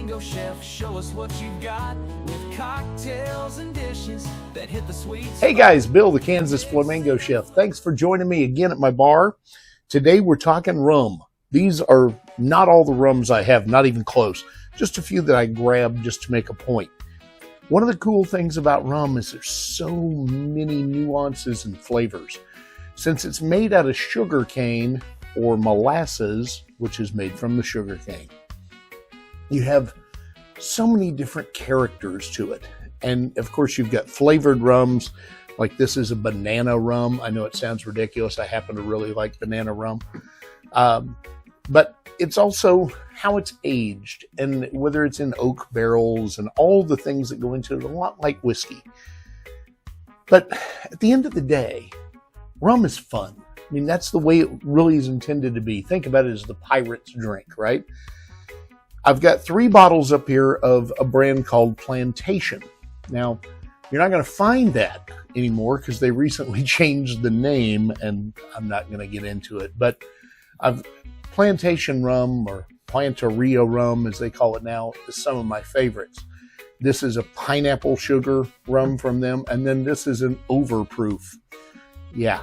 Flamingo chef, show us what you got with cocktails and dishes that hit the sweet spot. Hey guys, Bill the Kansas Flamingo chef. Thanks for joining me again at my bar. Today we're talking rum. These are not all the rums I have, not even close. Just a few that I grabbed just to make a point. One of the cool things about rum is there's so many nuances and flavors. Since it's made out of sugar cane or molasses, which is made from the sugar cane, you have so many different characters to it. And of course you've got flavored rums, like this is a banana rum. I know it sounds ridiculous. I happen to really like banana rum. But it's also how it's aged and whether it's in oak barrels and all the things that go into it, a lot like whiskey. But at the end of the day, rum is fun. I mean, that's the way it really is intended to be. Think about it as the pirate's drink, right? I've got 3 bottles up here of a brand called Plantation. Now, you're not going to find that anymore because they recently changed the name, and I'm not going to get into it. But Plantation rum, or Plantaria rum as they call it now, is some of my favorites. This is a pineapple sugar rum from them, and then this is an overproof. Yeah,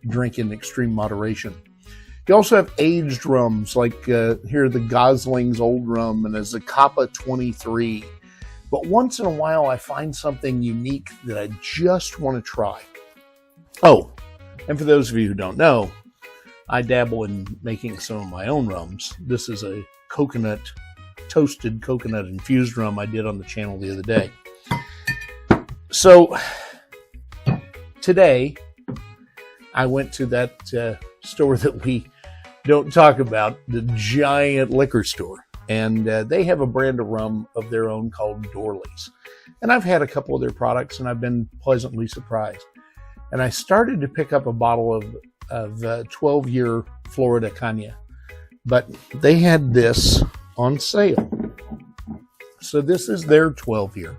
drink in extreme moderation. You also have aged rums, like here the Gosling's Old Rum and a Zacapa 23. But once in a while, I find something unique that I just want to try. Oh, and for those of you who don't know, I dabble in making some of my own rums. This is a toasted coconut infused rum I did on the channel the other day. So today, I went to that store that we don't talk about, the giant liquor store. And they have a brand of rum of their own called Dorley's. And I've had a couple of their products and I've been pleasantly surprised. And I started to pick up a bottle of 12-year Florida Caña. But they had this on sale. So this is their 12-year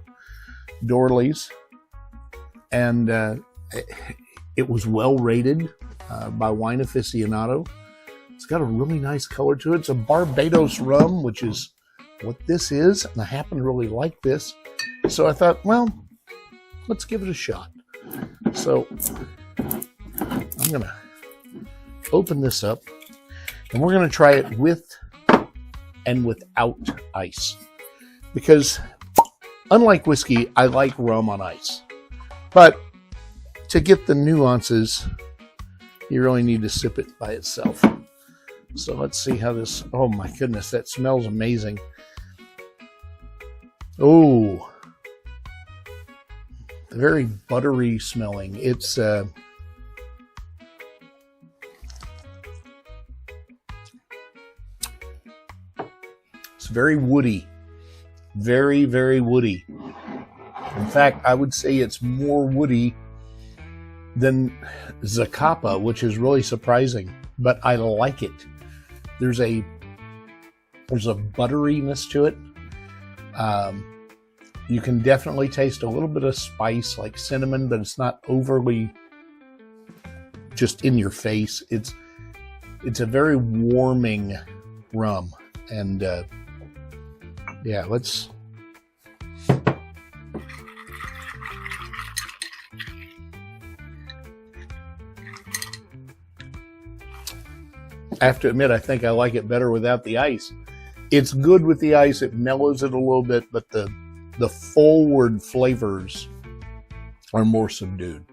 Dorley's. And it was well rated by Wine Aficionado. It's got a really nice color to it. It's a Barbados rum, which is what this is. And I happen to really like this. So I thought, well, let's give it a shot. So I'm going to open this up. And we're going to try it with and without ice. Because unlike whiskey, I like rum on ice. But to get the nuances, you really need to sip it by itself. So let's see how this, oh my goodness, that smells amazing. Oh, very buttery smelling. It's very woody, very, very woody. In fact, I would say it's more woody than Zacapa, which is really surprising, but I like it. There's a butteriness to it. You can definitely taste a little bit of spice like cinnamon, but it's not overly just in your face. It's a very warming rum. And yeah, let's I have to admit, I think I like it better without the ice. It's good with the ice. It mellows it a little bit, but the forward flavors are more subdued.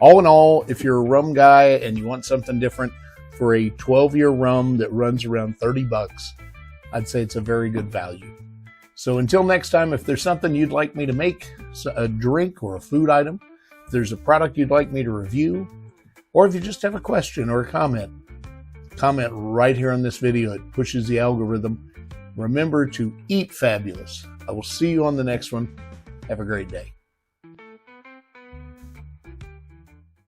All in all, if you're a rum guy and you want something different for a 12-year rum that runs around $30, I'd say it's a very good value. So until next time, if there's something you'd like me to make, a drink or a food item, if there's a product you'd like me to review, or if you just have a question or a comment right here on this video. It pushes the algorithm. Remember to eat fabulous. I will see you on the next one. Have a great day.